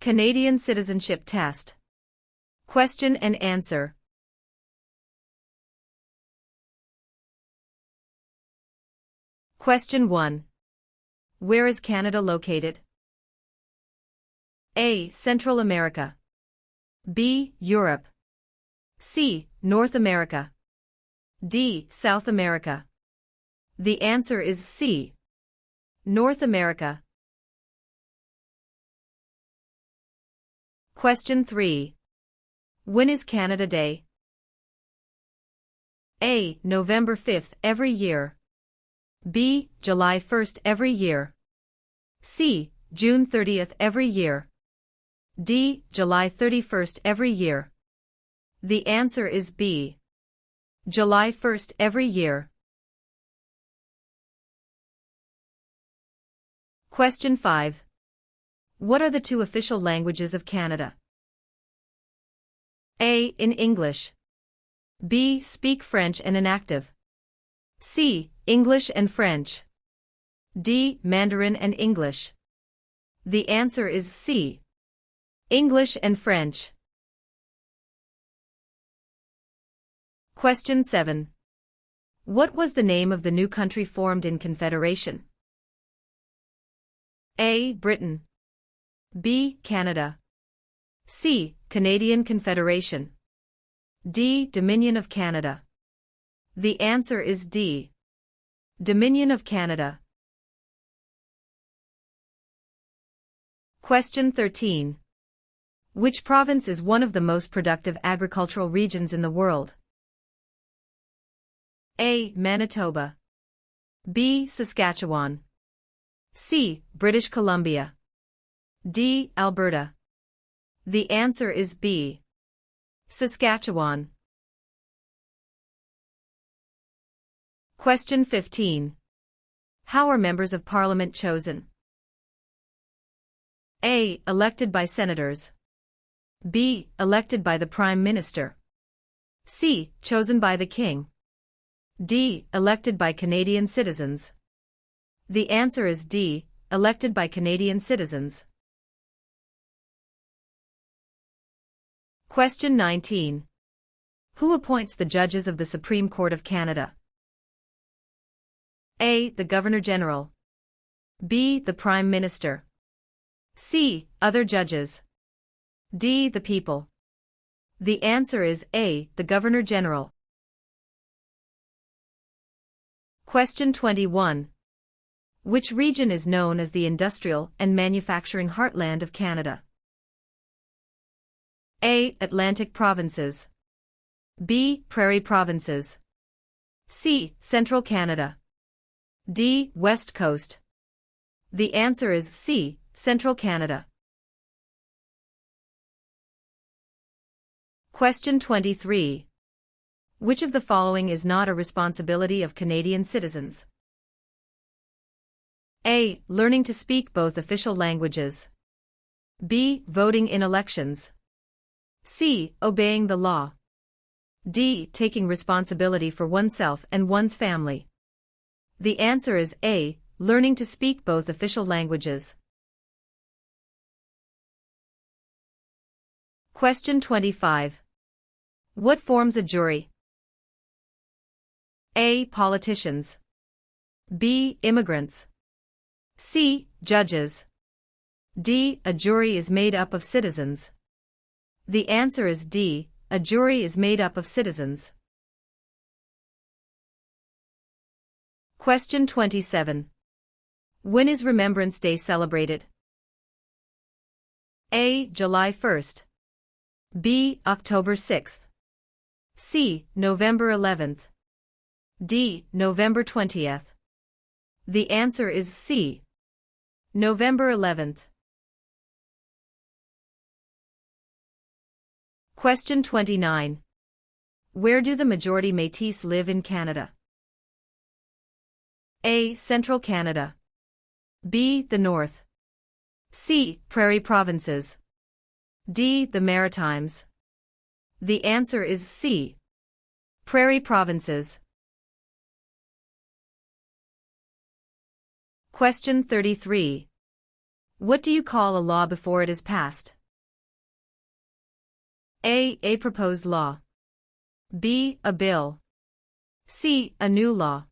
Canadian Citizenship Test. Question and answer. Question 1. Where is Canada located? A. Central America. B. Europe. C. North America. D. South America. The answer is C. North America. Question 3. When is Canada Day? A. November 5th every year. B. July 1st every year. C. June 30th every year. D. July 31st every year. The answer is B. July 1st every year. Question 5. What are the two official languages of Canada? A. In English. B. Speak French and inactive. C. English and French. D. Mandarin and English. The answer is C. English and French. Question 7. What was the name of the new country formed in Confederation? A. Britain. B. Canada. C. Canadian Confederation. D. Dominion of Canada. The answer is D. Dominion of Canada. Question 13. Which province is one of the most productive agricultural regions in the world? A. Manitoba. B. Saskatchewan. C. British Columbia. D. Alberta. The answer is B. Saskatchewan. Question 15. How are members of Parliament chosen? A. Elected by senators. B. Elected by the Prime Minister. C. Chosen by the King. D. Elected by Canadian citizens. The answer is D. Elected by Canadian citizens. Question 19. Who appoints the judges of the Supreme Court of Canada? A. The Governor-General. B. The Prime Minister. C. Other judges. D. The people. The answer is A. The Governor-General. Question 21. Which region is known as the industrial and manufacturing heartland of Canada? A. Atlantic provinces. B. Prairie provinces. C. Central Canada. D. West Coast. The answer is C. Central Canada. Question 23. Which of the following is not a responsibility of Canadian citizens? A. Learning to speak both official languages. B. Voting in elections. C. Obeying the law. D. Taking responsibility for oneself and one's family. The answer is A. Learning to speak both official languages. Question 25. What forms a jury? A. Politicians. B. Immigrants. C. Judges. D. A jury is made up of citizens. The answer is D. A jury is made up of citizens. Question 27. When is Remembrance Day celebrated? A. July 1st. B. October 6th. C. November 11th. D. November 20th. The answer is C. November 11th. Question 29. Where do the majority Métis live in Canada? A. Central Canada. B. The North. C. Prairie provinces. D. The Maritimes. The answer is C. Prairie provinces. Question 33. What do you call a law before it is passed? A proposed law. B, a bill. C, a new law.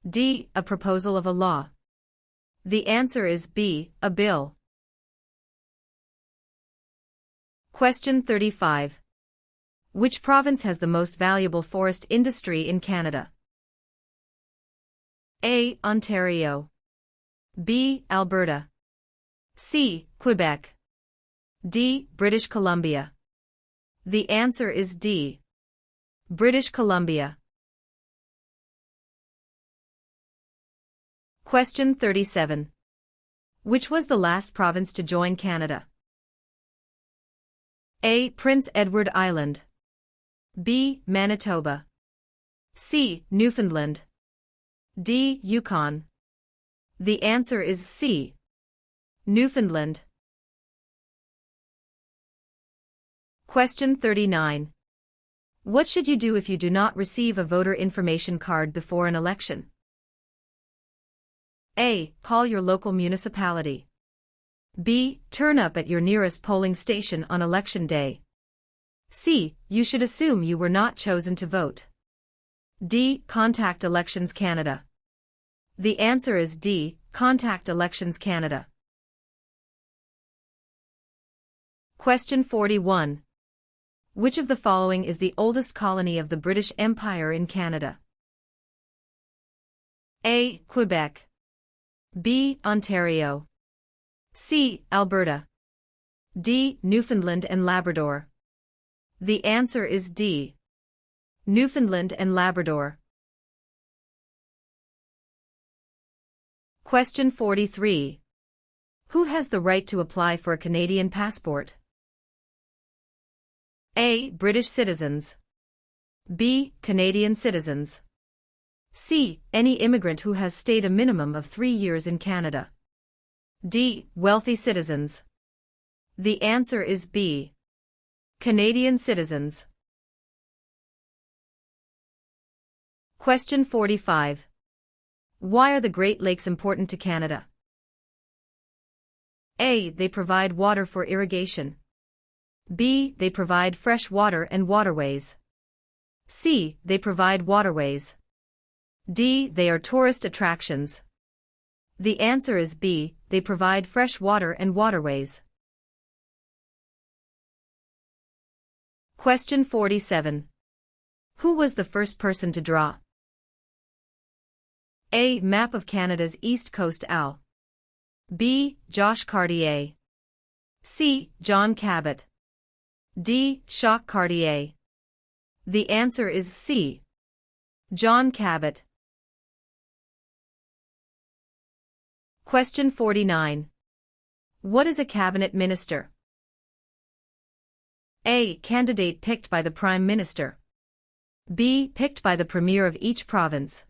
D, a proposal of a law. The answer is B, a bill. Question 35. Which province has the most valuable forest industry in Canada? A, Ontario. B, Alberta. C, Quebec. D, British Columbia. The answer is D, British Columbia. Question 37. Which was the last province to join Canada? A, Prince Edward Island. B, Manitoba. C, Newfoundland. D, Yukon. The answer is C, Newfoundland. Question 39. What should you do if you do not receive a voter information card before an election? A, call your local municipality. B, turn up at your nearest polling station on election day. C, you should assume you were not chosen to vote. D, contact Elections Canada. The answer is D, contact Elections Canada. Question 41. Which of the following is the oldest colony of the British Empire in Canada? A, Quebec. B, Ontario. C, Alberta. D, Newfoundland and Labrador. The answer is D, Newfoundland and Labrador. Question 43. Who has the right to apply for a Canadian passport? A, British citizens. B, Canadian citizens. C, any immigrant who has stayed a minimum of 3 years in Canada. D, wealthy citizens. The answer is B, Canadian citizens. Question 45. Why are the Great Lakes important to Canada? A, they provide water for irrigation. B, they provide fresh water and waterways. C, they provide waterways. D, they are tourist attractions. The answer is B, they provide fresh water and waterways. Question 47. Who was the first person to draw? A, map of Canada's east coast Al. B, Josh Cartier. C, John Cabot. D, Jacques Cartier. The answer is C, John Cabot. Question 49. What is a cabinet minister? A, candidate picked by the Prime Minister. B, picked by the Premier of each province.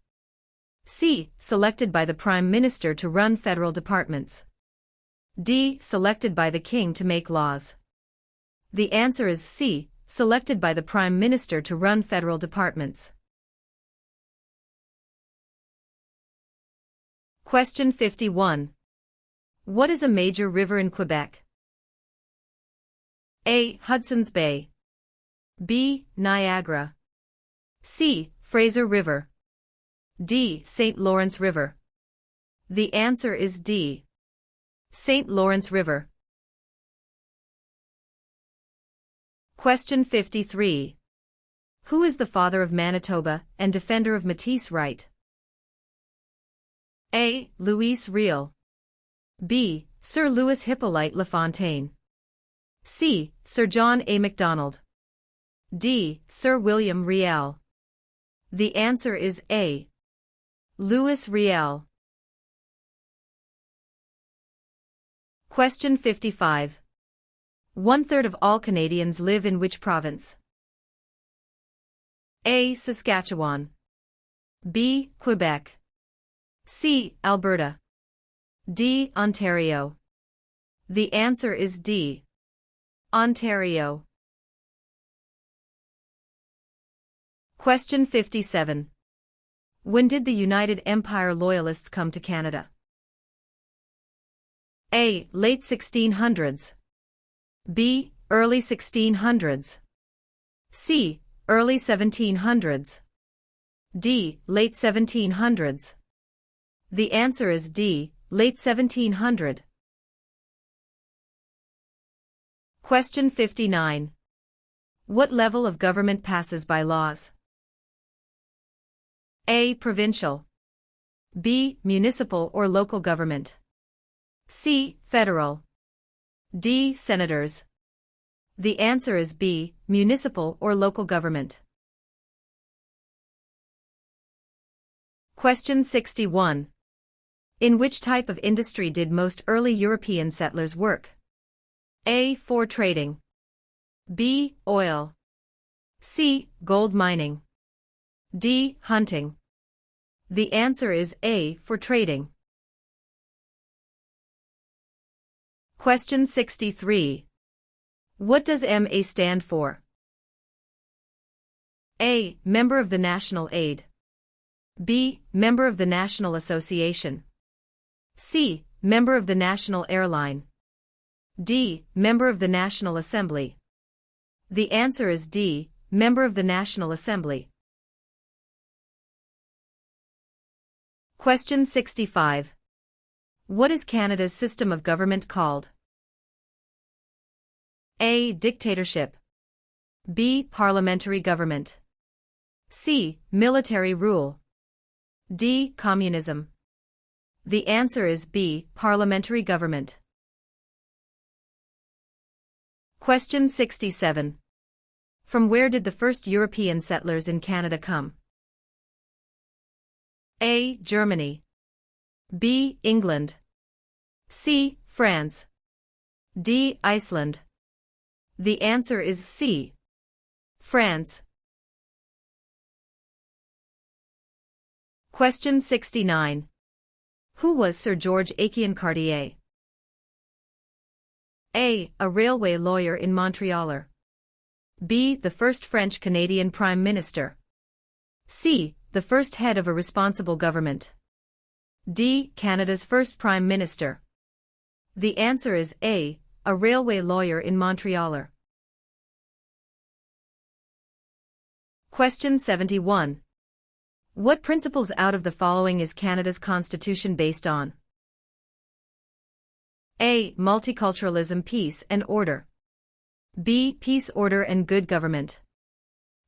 C, selected by the Prime Minister to run federal departments. D, selected by the King to make laws. The answer is C, selected by the Prime Minister to run federal departments. Question 51. What is a major river in Quebec? A, Hudson's Bay. B, Niagara. C, Fraser River. D, St. Lawrence River. The answer is D, St. Lawrence River. Question 53. Who is the father of Manitoba and defender of Métis right? A, Louis Riel. B, Sir Louis Hippolyte Lafontaine. C, Sir John A. Macdonald. D, Sir William Riel. The answer is A, Louis Riel. Question 55. 1/3 of all Canadians live in which province? A, Saskatchewan. B, Quebec. C, Alberta. D, Ontario. The answer is D, Ontario. Question 57. When did the United Empire Loyalists come to Canada? A. Late 1600s. B. Early 1600s. C. Early 1700s. D. Late 1700s. The answer is D. Late 1700. Question 59. What level of government passes by laws? A. Provincial. B. Municipal or local government. C. Federal. D. Senators. The answer is B. Municipal or local government. Question 61. In which type of industry did most early European settlers work? A. Fur trading. B. Oil. C. Gold mining. D. Hunting. The answer is A. Fur trading. Question 63. What does MA stand for? A. Member of the National Aid. B. Member of the National Association. C. Member of the National Airline. D. Member of the National Assembly. The answer is D. Member of the National Assembly. Question 65. What is Canada's system of government called? A. Dictatorship. B. Parliamentary government. C. Military rule. D. Communism. The answer is B. Parliamentary government. Question 67. From where did the first European settlers in Canada come? A. Germany. B. England. C. France. D. Iceland. The answer is C. France. Question 69. Who was Sir George Aiken Cartier? A. A railway lawyer in Montreal. B. The first French-Canadian Prime Minister. C. The first head of a responsible government. D. Canada's first Prime Minister. The answer is A. A railway lawyer in Montreal. Question 71. What principles out of the following is Canada's constitution based on? A. Multiculturalism, peace and order. B. Peace, order and good government.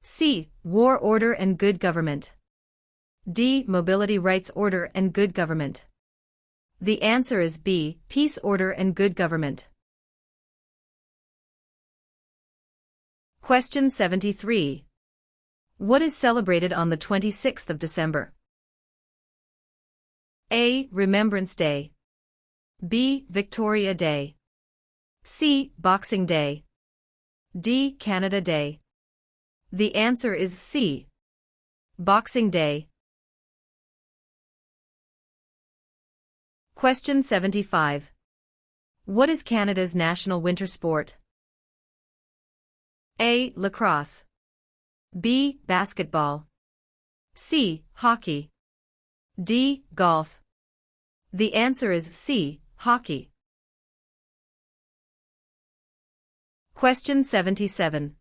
C. War, order and good government. D. Mobility, rights, order and good government. The answer is B. Peace, order and good government. Question 73. What is celebrated on the 26th of December? A. Remembrance Day. B. Victoria Day. C. Boxing Day. D. Canada Day. The answer is C. Boxing Day. Question 75. What is Canada's national winter sport? A. Lacrosse. B. Basketball. C. Hockey. D. Golf. The answer is C. Hockey. Question 77.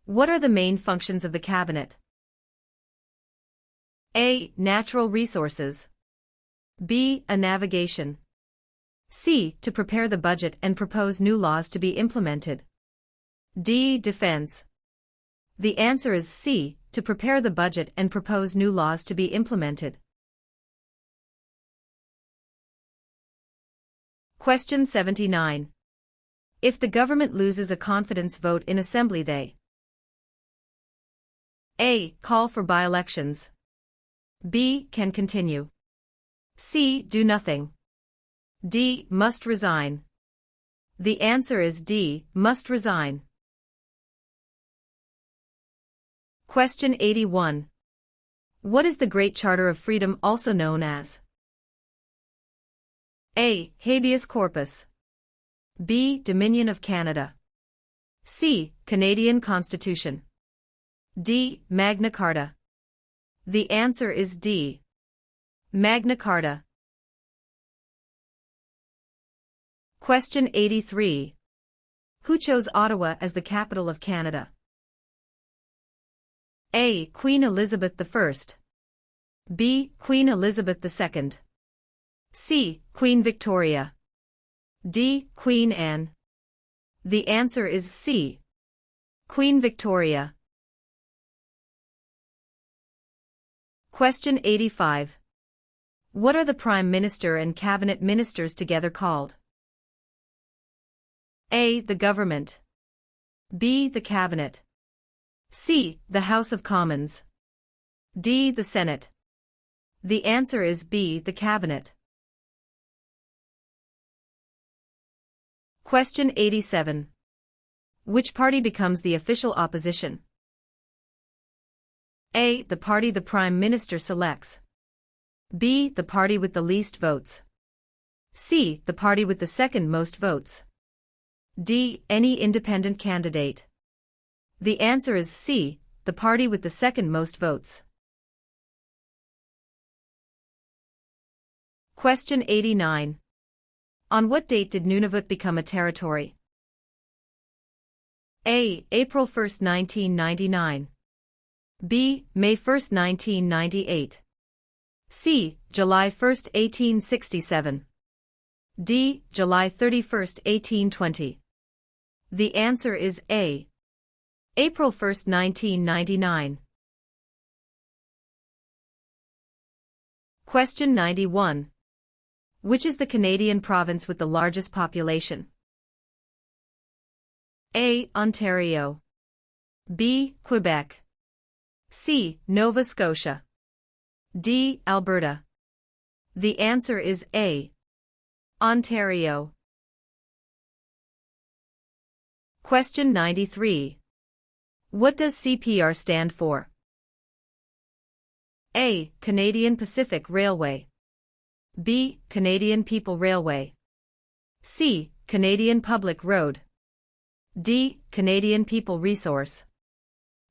What are the main functions of the Cabinet? A. Natural resources. B. A navigation. C. To prepare the budget and propose new laws to be implemented. D. Defense. The answer is C. To prepare the budget and propose new laws to be implemented. Question 79. If the government loses a confidence vote in Assembly, they A. Call for by-elections. B. Can continue. C. Do nothing. D. Must resign. The answer is D. Must resign. Question 81. What is the Great Charter of Freedom also known as? A. Habeas corpus. B. Dominion of Canada. C. Canadian Constitution. D. Magna Carta. The answer is D. Magna Carta. Question 83. Who chose Ottawa as the capital of Canada? A. Queen Elizabeth I. B. Queen Elizabeth II. C. Queen Victoria. D. Queen Anne. The answer is C. Queen Victoria. Question 85. What are the Prime Minister and Cabinet Ministers together called? A. The Government. B. The Cabinet. C. The House of Commons. D. The Senate. The answer is B. The Cabinet. Question 87. Which party becomes the official opposition? A. The party the Prime Minister selects. B. The party with the least votes. C. The party with the second most votes. D. Any independent candidate. The answer is C. The party with the second most votes. Question 89. On what date did Nunavut become a territory? A. April 1, 1999. B. May 1, 1998. C. July 1, 1867. D. July 31, 1820. The answer is A. April 1, 1999. Question 91. Which is the Canadian province with the largest population? A. Ontario. B. Quebec. C. Nova Scotia. D. Alberta. The answer is A. Ontario. Question 93. What does CPR stand for? A. Canadian Pacific Railway. B. Canadian People Railway. C. Canadian Public Road. D. Canadian People Resource.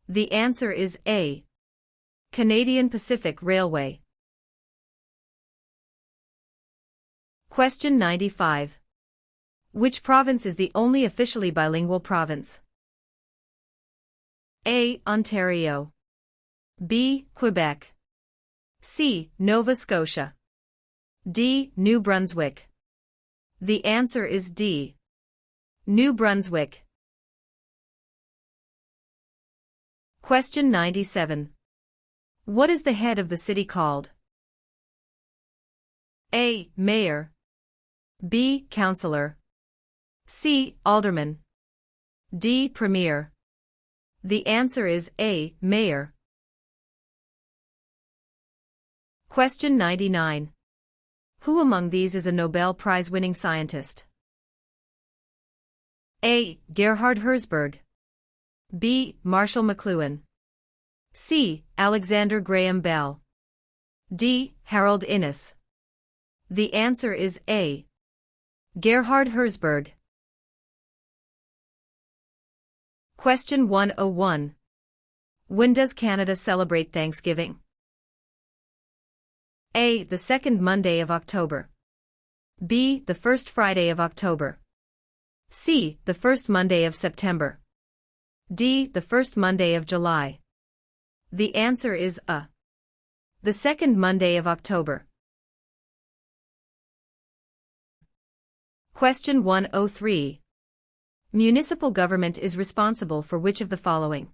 The answer is A. Canadian Pacific Railway. Question 95. Which province is the only officially bilingual province? A. Ontario. B. Quebec. C. Nova Scotia. D. New Brunswick. The answer is D. New Brunswick. Question 97. What is the head of the city called? A. Mayor. B. Councillor. C. Alderman. D. Premier. The answer is A. Mayor. Question 99. Who among these is a Nobel Prize-winning scientist? A. Gerhard Herzberg. B. Marshall McLuhan. C. Alexander Graham Bell. D. Harold Innis. The answer is A. Gerhard Herzberg. Question 101. When does Canada celebrate Thanksgiving? A. The second Monday of October. B. The first Friday of October. C. The first Monday of September. D. The first Monday of July. The answer is A. The second Monday of October. Question 103. Municipal government is responsible for which of the following?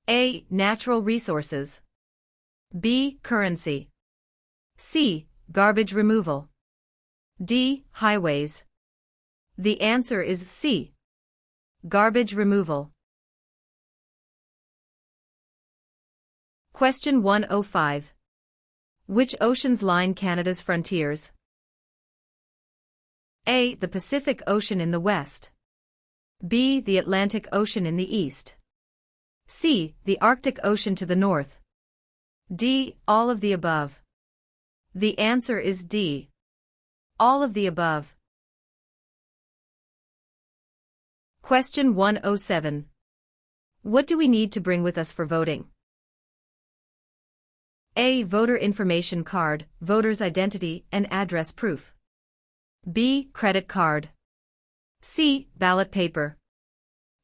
A. Natural resources. B. Currency. C. Garbage removal. D. Highways. The answer is C. Garbage removal. Question 105. Which oceans line Canada's frontiers? A. The Pacific Ocean in the west. B. The Atlantic Ocean in the east. C. The Arctic Ocean to the north. D. All of the above. The answer is D. All of the above. Question 107. What do we need to bring with us for voting? A. Voter information card, voter's identity, and address proof. B. Credit card. C. Ballot paper.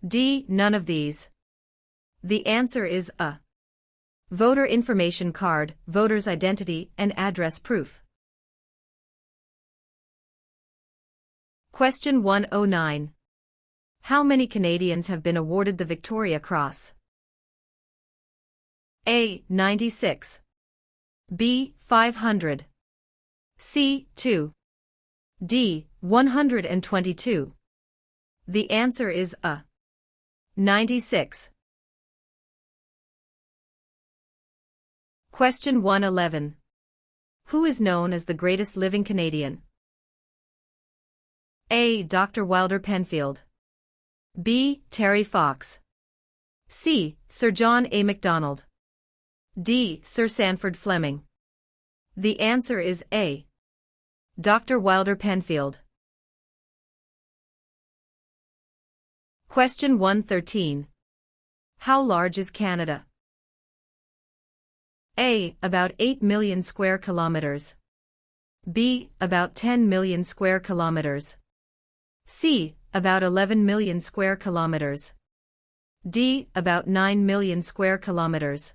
D. None of these. The answer is A. Voter information card, voter's identity, and address proof. Question 109. How many Canadians have been awarded the Victoria Cross? A. 96. B. 500. C. 2. D. 122. The answer is A. 96. Question 111. Who is known as the greatest living Canadian? A. Dr. Wilder Penfield. B. Terry Fox. C. Sir John A. Macdonald. D. Sir Sanford Fleming. The answer is A. Dr. Wilder Penfield. Question 113. How large is Canada? A. About 8 million square kilometers. B. About 10 million square kilometers. C. About 11 million square kilometers. D. About 9 million square kilometers.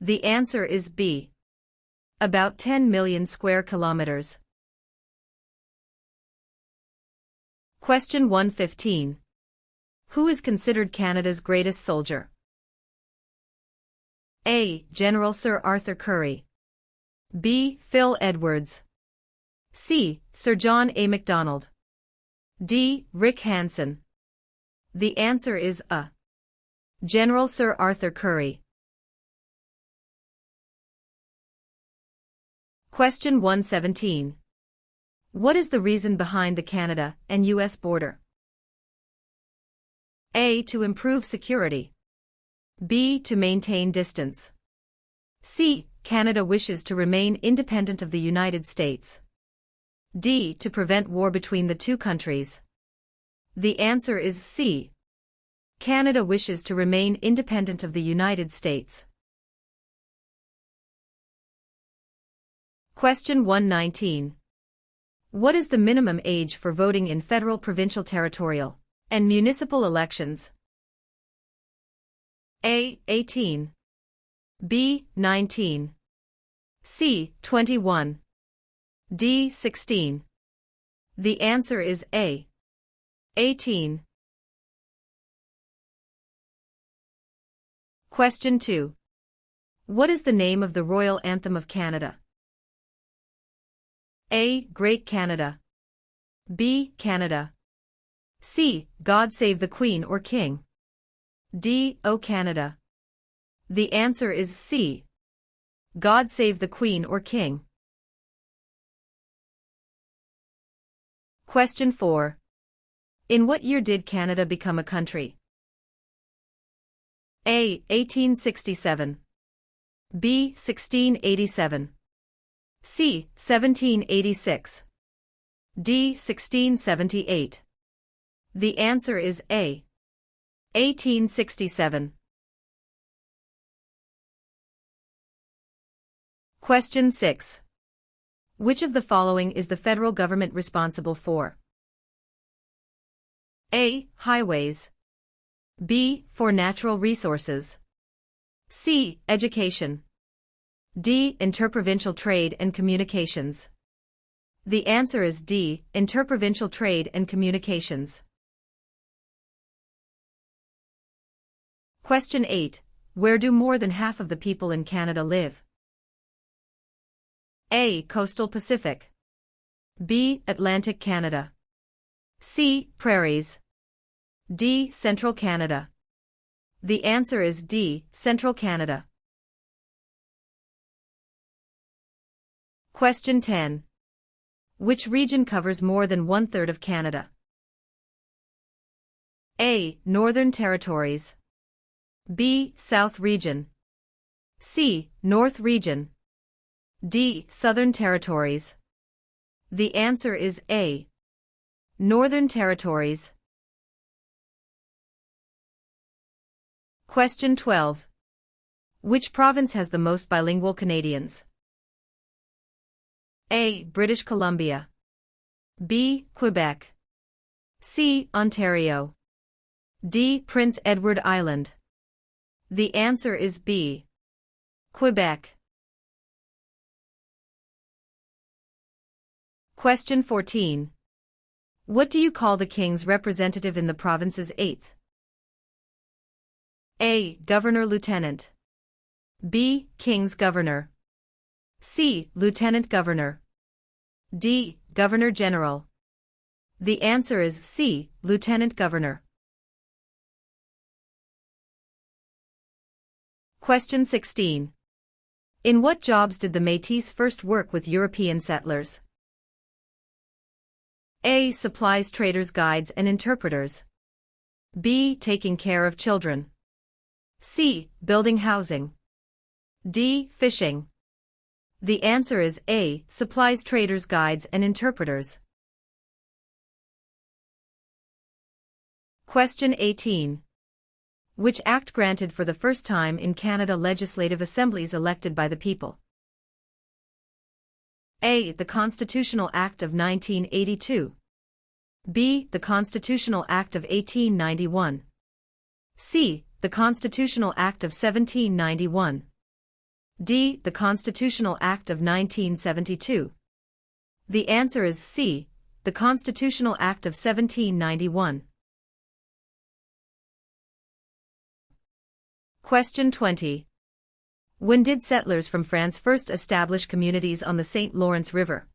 The answer is B. About 10 million square kilometers. Question 115. Who is considered Canada's greatest soldier? A. General Sir Arthur Currie. B. Phil Edwards. C. Sir John A. Macdonald. D. Rick Hansen. The answer is A. General Sir Arthur Currie. Question 117. What is the reason behind the Canada and U.S. border? A. To improve security. B. To maintain distance. C. Canada wishes to remain independent of the United States. D. To prevent war between the two countries. The answer is C. Canada wishes to remain independent of the United States. Question 119. What is the minimum age for voting in federal, provincial, territorial, and municipal elections? A. 18. B. 19. C. 21. D. 16. The answer is A. 18. Question 2. What is the name of the Royal Anthem of Canada? A. Great Canada. B. Canada. C. God Save the Queen or King. D. O Canada. The answer is C. God Save the Queen or King. Question 4. In what year did Canada become a country? A. 1867. B. 1687. C. 1786. D. 1678. The answer is A. 1867. Question 6. Which of the following is the federal government responsible for? A. Highways. B. For natural resources. C. Education. D. Interprovincial trade and communications. The answer is D. Interprovincial trade and communications. Question 8. Where do more than half of the people in Canada live? A. Coastal Pacific. B. Atlantic Canada. C. Prairies. D. Central Canada. The answer is D. Central Canada. Question 10. Which region covers more than 1/3 of Canada? A. Northern Territories. B. South Region. C. North Region. D. Southern Territories. The answer is A. Northern Territories. Question 12. Which province has the most bilingual Canadians? A. British Columbia. B. Quebec. C. Ontario. D. Prince Edward Island. The answer is B. Quebec. Question 14. What do you call the king's representative in the province's 8th? A. Governor-Lieutenant. B. King's Governor. C. Lieutenant Governor. D. Governor-General. The answer is C. Lieutenant Governor. Question 16. In what jobs did the Métis first work with European settlers? A. Supplies traders, guides and interpreters. B. Taking care of children. C. Building housing. D. Fishing. The answer is A. Supplies traders, guides and interpreters. Question 18. Which act granted for the first time in Canada legislative assemblies elected by the people? A. The Constitutional Act of 1982. B. The Constitutional Act of 1891. C. The Constitutional Act of 1791. D. The Constitutional Act of 1972. The answer is C. The Constitutional Act of 1791. Question 20. When did settlers from France first establish communities on the St. Lawrence River?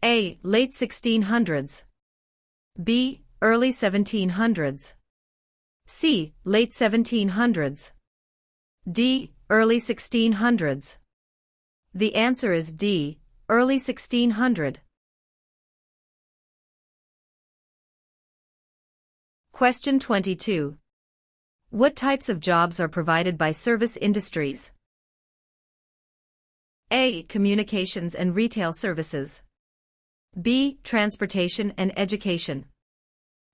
A. Late 1600s. B. Early 1700s. C. Late 1700s. D. Early 1600s. The answer is D. Early 1600. Question 22. What types of jobs are provided by service industries? A. Communications and retail services. B. Transportation and education.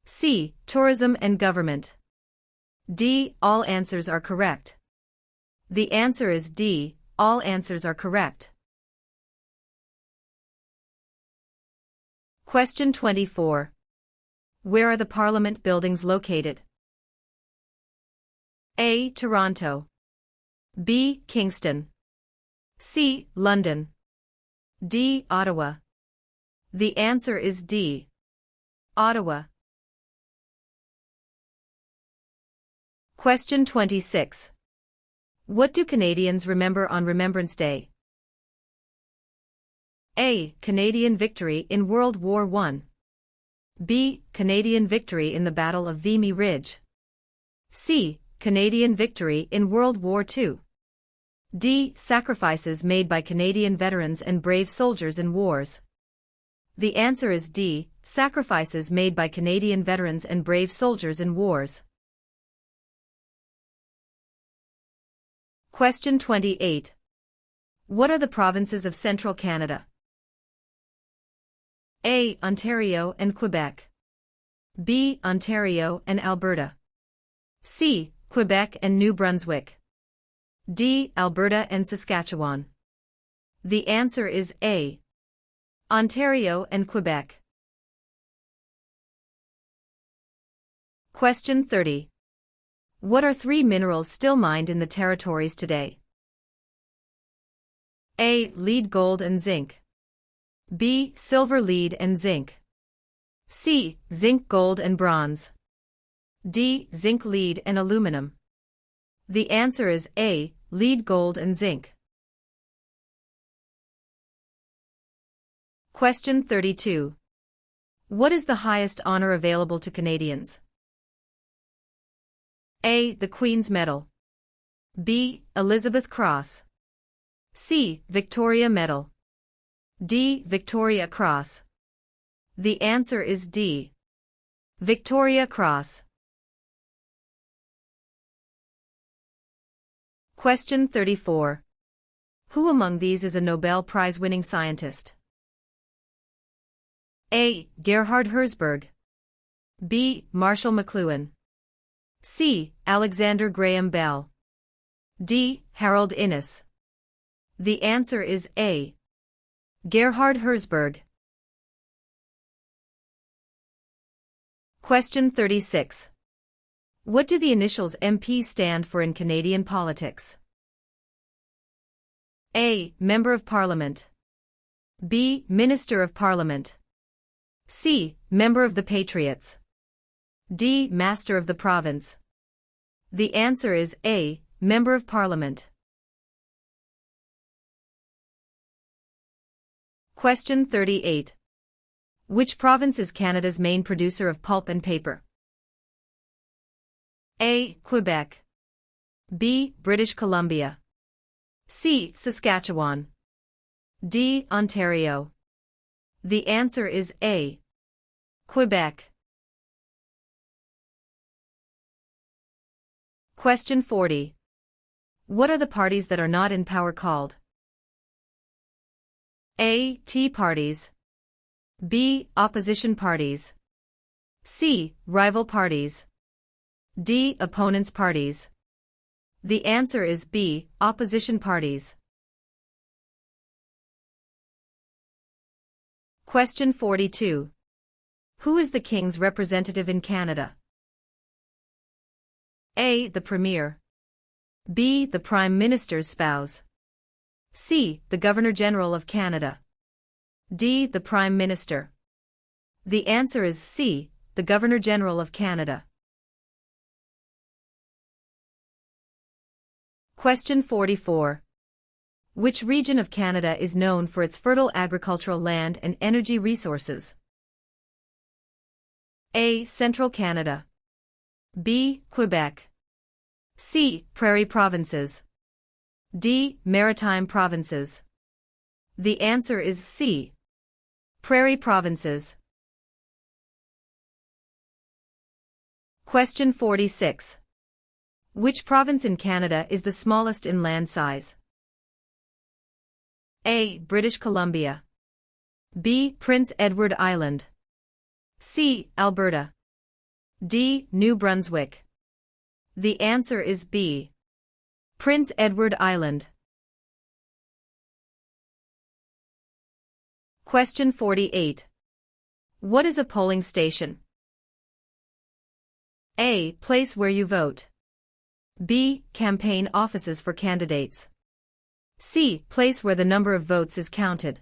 C. Tourism and government. D. All answers are correct. The answer is D. All answers are correct. Question 24. Where are the Parliament buildings located? A. Toronto. B. Kingston. C. London. D. Ottawa. The answer is D. Ottawa. Question 26. What do Canadians remember on Remembrance Day? A. Canadian victory in World War I. B. Canadian victory in the Battle of Vimy Ridge. C. Canadian victory in World War II. D. Sacrifices made by Canadian veterans and brave soldiers in wars. The answer is D. Sacrifices made by Canadian veterans and brave soldiers in wars. Question 28. What are the provinces of Central Canada? A. Ontario and Quebec. B. Ontario and Alberta. C. Quebec and New Brunswick. D. Alberta and Saskatchewan. The answer is A. Ontario and Quebec. Question 30. What are 3 minerals still mined in the territories today? A. Lead, gold and zinc. B. Silver, lead and zinc. C. Zinc, gold and bronze. D. Zinc, lead and aluminum. The answer is A. Lead, gold and zinc. Question 32. What is the highest honor available to Canadians? A. The Queen's Medal. B. Elizabeth Cross. C. Victoria Medal. D. Victoria Cross. The answer is D. Victoria Cross. Question 34. Who among these is a Nobel Prize-winning scientist? A. Gerhard Herzberg. B. Marshall McLuhan. C. Alexander Graham Bell. D. Harold Innis. The answer is A. Gerhard Herzberg. Question 36. What do the initials MP stand for in Canadian politics? A. Member of Parliament. B. Minister of Parliament. C. Member of the Patriots. D. Master of the Province. The answer is A. Member of Parliament. Question 38. Which province is Canada's main producer of pulp and paper? A. Quebec. B. British Columbia. C. Saskatchewan. D. Ontario. The answer is A. Quebec. Question 40. What are the parties that are not in power called? A. Tea parties. B. Opposition parties. C. Rival parties. D. Opponents parties. The answer is B. Opposition parties. Question 42. Who is the King's representative in Canada? A. The Premier. B. The Prime Minister's spouse. C. The Governor-General of Canada. D. The Prime Minister. The answer is C. The Governor-General of Canada. Question 44. Which region of Canada is known for its fertile agricultural land and energy resources? A. Central Canada. B. Quebec. C. Prairie provinces. D. Maritime provinces. The answer is C. Prairie provinces. Question 46. Which province in Canada is the smallest in land size? A. British Columbia. B. Prince Edward Island. C. Alberta. D. New Brunswick. The answer is B. Prince Edward Island. Question 48. What is a polling station? A. Place where you vote. B. Campaign offices for candidates. C. Place where the number of votes is counted.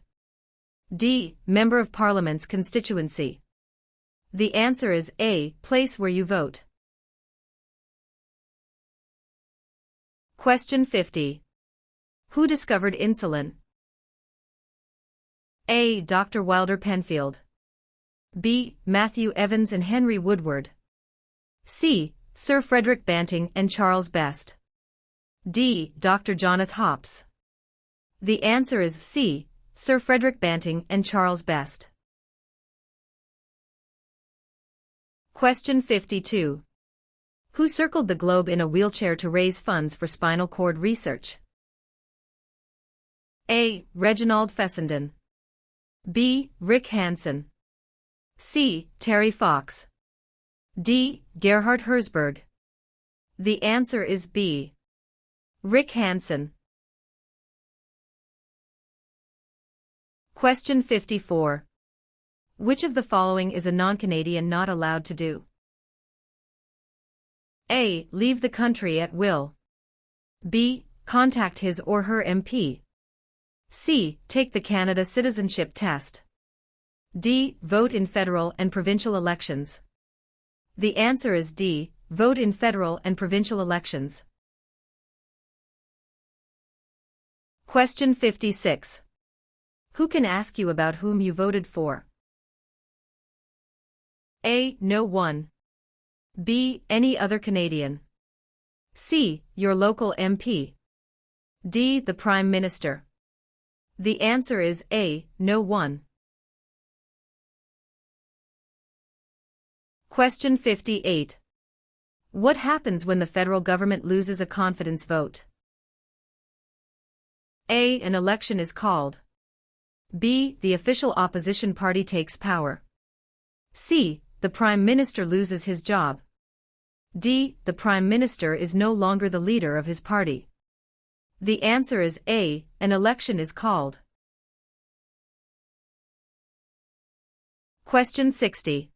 D. Member of Parliament's constituency. The answer is A. Place where you vote. Question 50. Who discovered insulin? A. Dr. Wilder Penfield. B. Matthew Evans and Henry Woodward. C. Sir Frederick Banting and Charles Best. D. Dr. Jonathan Hops. The answer is C. Sir Frederick Banting and Charles Best. Question 52. Who circled the globe in a wheelchair to raise funds for spinal cord research? A. Reginald Fessenden. B. Rick Hansen. C. Terry Fox. D. Gerhard Herzberg. The answer is B. Rick Hansen. Question 54. Which of the following is a non-Canadian not allowed to do? A. Leave the country at will. B. Contact his or her MP. C. Take the Canada Citizenship Test. D. Vote in federal and provincial elections. The answer is D. Vote in federal and provincial elections. Question 56. Who can ask you about whom you voted for? A. No one. B. Any other Canadian. C. Your local MP. D. The Prime Minister. The answer is A. No one. Question 58. What happens when the federal government loses a confidence vote? A. An election is called. B. The official opposition party takes power. C. The Prime Minister loses his job. D. The Prime Minister is no longer the leader of his party. The answer is A. An election is called. Question 60.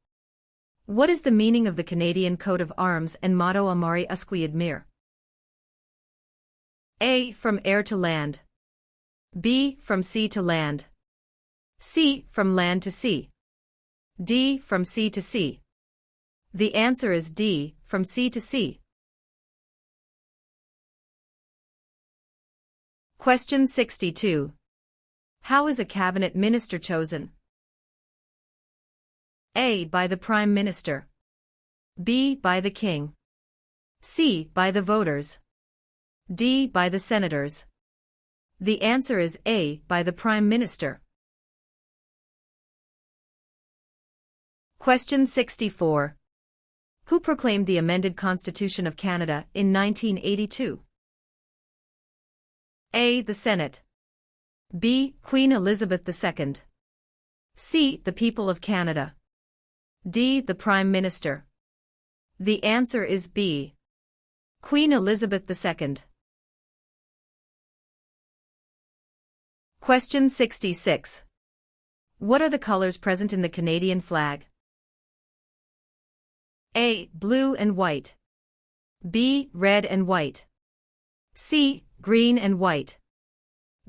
What is the meaning of the Canadian coat of arms and motto Amari Usquid Mir? A. From air to land. B. From sea to land. C. From land to sea. D. From sea to sea. The answer is D. From sea to sea. Question 62. How is a cabinet minister chosen? A. By the Prime Minister. B. By the King. C. By the voters. D. By the senators. The answer is A. By the Prime Minister. Question 64. Who proclaimed the amended Constitution of Canada in 1982? A. The Senate. B. Queen Elizabeth II. C. The people of Canada. D. The Prime Minister. The answer is B. Queen Elizabeth II. Question 66. What are the colors present in the Canadian flag? A. Blue and white. B. Red and white. C. Green and white.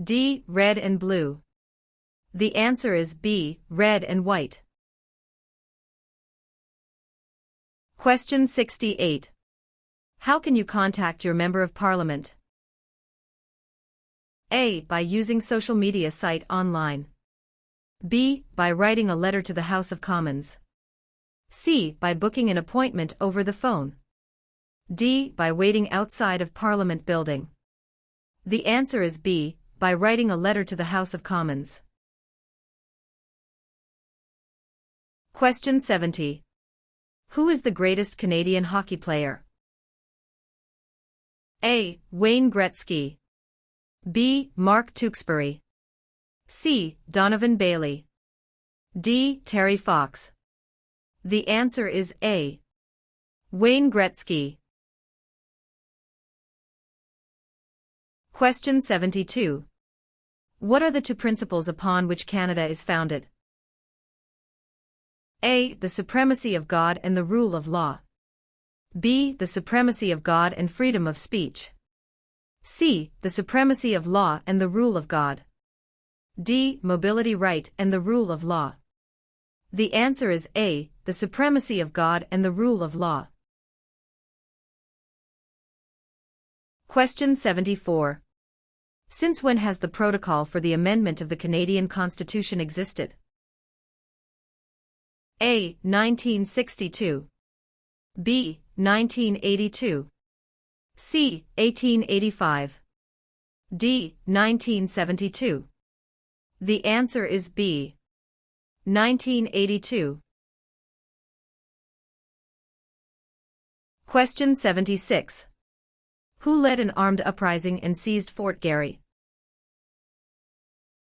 D. Red and blue. The answer is B. Red and white. Question 68. How can you contact your Member of Parliament? A. By using social media site online. B. By writing a letter to the House of Commons. C. By booking an appointment over the phone. D. By waiting outside of Parliament building. The answer is B. By writing a letter to the House of Commons. Question 70. Who is the greatest Canadian hockey player? A. Wayne Gretzky. B. Mark Tewksbury. C. Donovan Bailey. D. Terry Fox. The answer is A. Wayne Gretzky. Question 72. What are the two principles upon which Canada is founded? A. The supremacy of God and the rule of law. B. The supremacy of God and freedom of speech. C. The supremacy of law and the rule of God. D. Mobility right and the rule of law. The answer is A. The supremacy of God and the rule of law. Question 74. Since when has the protocol for the amendment of the Canadian Constitution existed? A. 1962. B. 1982. C. 1885. D. 1972. The answer is B. 1982. Question 76. Who led an armed uprising and seized Fort Garry?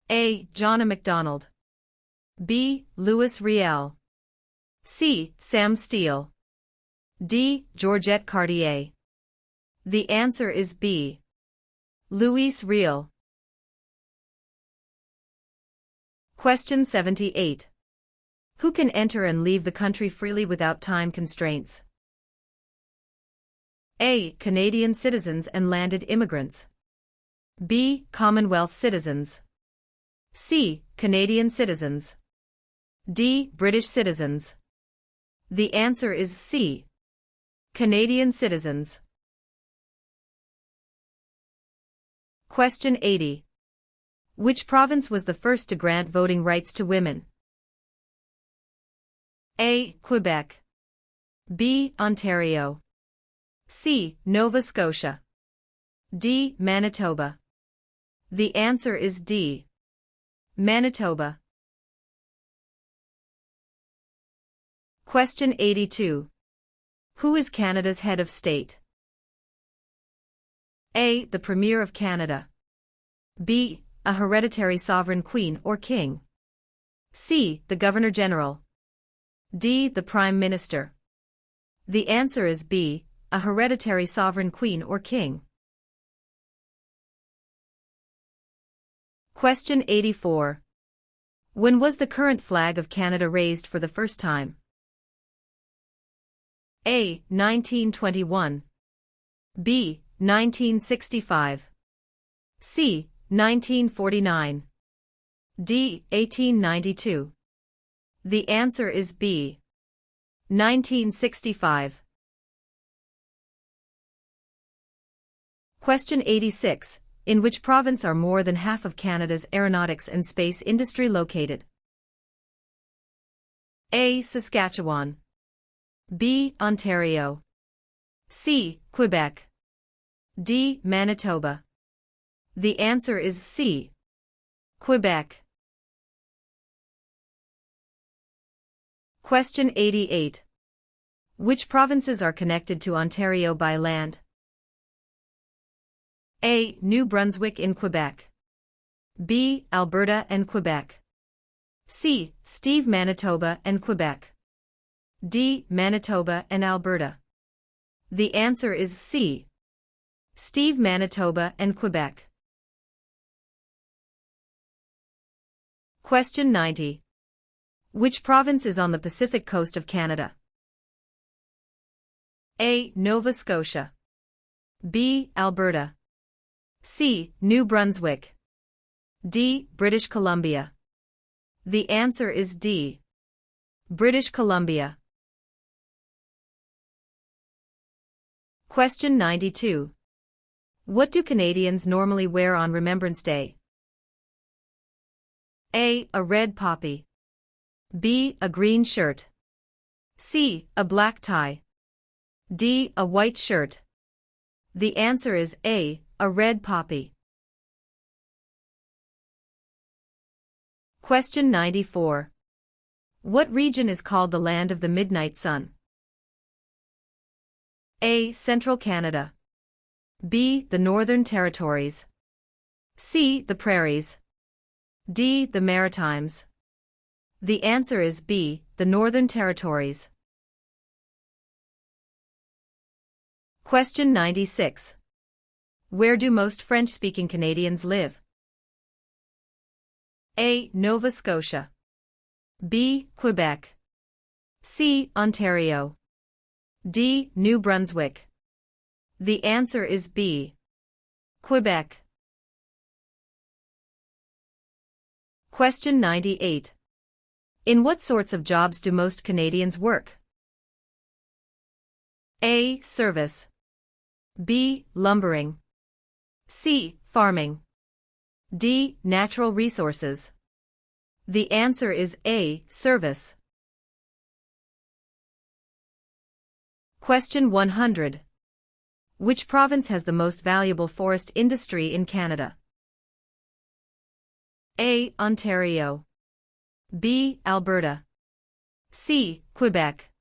A. John A. Macdonald. B. Louis Riel. C. Sam Steele. D. Georgette Cartier. The answer is B. Louis Riel. Question 78. Who can enter and leave the country freely without time constraints? A. Canadian citizens and landed immigrants. B. Commonwealth citizens. C. Canadian citizens. D. British citizens. The answer is C. Canadian citizens. Question 80. Which province was the first to grant voting rights to women? A. Quebec. B. Ontario. C. Nova Scotia. D. Manitoba. The answer is D. Manitoba. Question 82. Who is Canada's head of state? A. The Premier of Canada. B. A hereditary sovereign queen or king. C. The Governor-General. D. The Prime Minister. The answer is B. A hereditary sovereign queen or king. Question 84. When was the current flag of Canada raised for the first time? A. 1921. B. 1965. C. 1949. D. 1892. The answer is B. 1965. Question 86. In which province are more than half of Canada's aeronautics and space industry located? A. Saskatchewan. B. Ontario. C. Quebec. D. Manitoba. The answer is C. Quebec. Question 88. Which provinces are connected to Ontario by land? A. New Brunswick in Quebec. B. Alberta and Quebec. C. Steve, Manitoba and Quebec. D. Manitoba and Alberta. The answer is C. Steve, Manitoba and Quebec. Question 90. Which province is on the Pacific coast of Canada? A. Nova Scotia. B. Alberta. C. New Brunswick. D. British Columbia. The answer is D. British Columbia. Question 92. What do Canadians normally wear on Remembrance Day? A. A red poppy. B. A green shirt. C. A black tie. D. A white shirt. The answer is A. A red poppy. Question 94. What region is called the Land of the Midnight Sun? A. Central Canada. B. The Northern Territories. C. The Prairies. D. The Maritimes. The answer is B. The Northern Territories. Question 96. Where do most French-speaking Canadians live? A. Nova Scotia. B. Quebec. C. Ontario. D. New Brunswick. The answer is B. Quebec. Question 98. In what sorts of jobs do most Canadians work? A. Service. B. Lumbering. C. Farming. D. Natural resources. The answer is A. Service. Question 100. Which province has the most valuable forest industry in Canada? A. Ontario. B. Alberta. C. Quebec.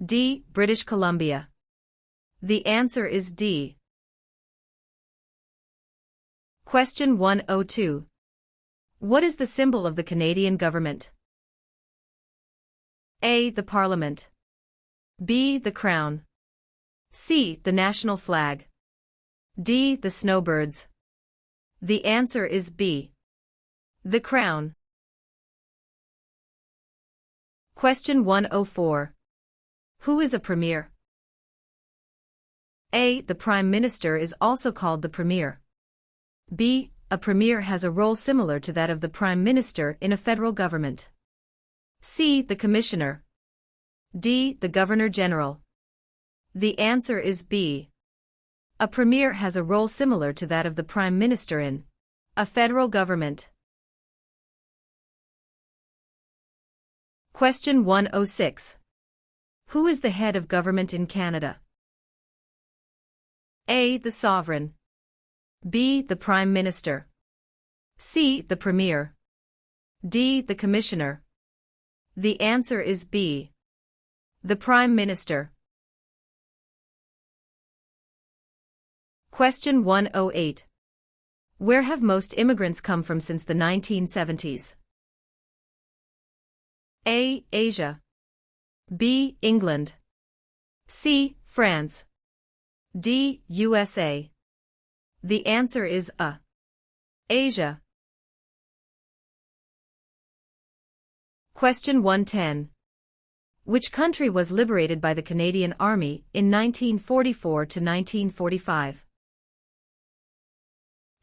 D. British Columbia. The answer is D. Question 102. What is the symbol of the Canadian government? A. The Parliament. B. The Crown. C. The national flag. D. The snowbirds. The answer is B. The Crown. Question 104. Who is a premier? A. The Prime Minister is also called the Premier. B. A premier has a role similar to that of the Prime Minister in a federal government. C. The Commissioner. D. The Governor-General. The answer is B. A premier has a role similar to that of the Prime Minister in a federal government. Question 106. Who is the head of government in Canada? A. The Sovereign. B. The Prime Minister. C. The Premier. D. The Commissioner. The answer is B. The Prime Minister. Question 108. Where have most immigrants come from since the 1970s? A. Asia. B. England. C. France. D. USA. The answer is A. Asia. Question 110. Which country was liberated by the Canadian Army in 1944 to 1945?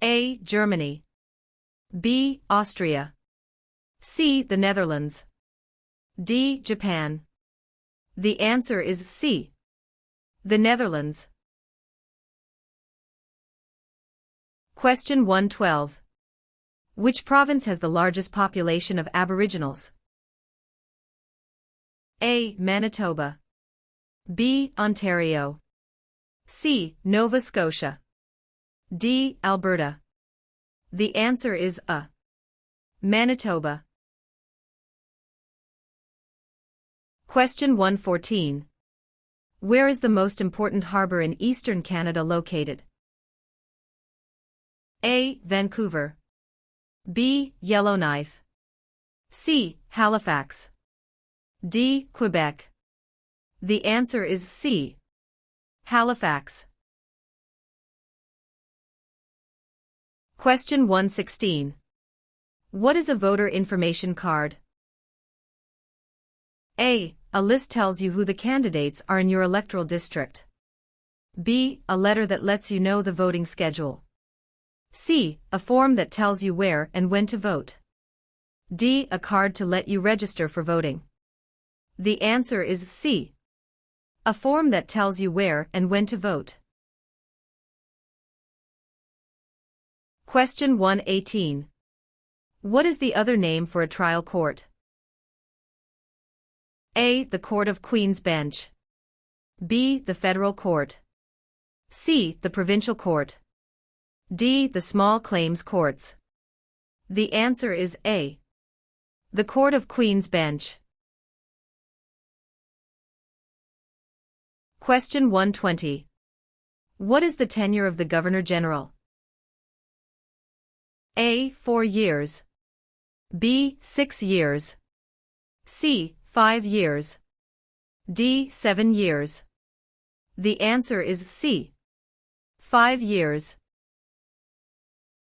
A. Germany. B. Austria. C. The Netherlands. D. Japan. The answer is C. The Netherlands. Question 112. Which province has the largest population of Aboriginals? A. Manitoba. B. Ontario. C. Nova Scotia. D. Alberta. The answer is A. Manitoba. Question 114. Where is the most important harbor in eastern Canada located? A. Vancouver. B. Yellowknife. C. Halifax. D. Quebec. The answer is C. Halifax. Question 116. What is a voter information card? A. A list tells you who the candidates are in your electoral district. B. A letter that lets you know the voting schedule. C. A form that tells you where and when to vote. D. A card to let you register for voting. The answer is C. A form that tells you where and when to vote. Question 118. What is the other name for a trial court? A. The Court of Queen's Bench. B. The Federal Court. C. The Provincial Court. D. The Small Claims Courts. The answer is A. The Court of Queen's Bench. Question 120. What is the tenure of the Governor-General? A. 4 years. B. 6 years. C. 5 years. D. 7 years. The answer is C. 5 years.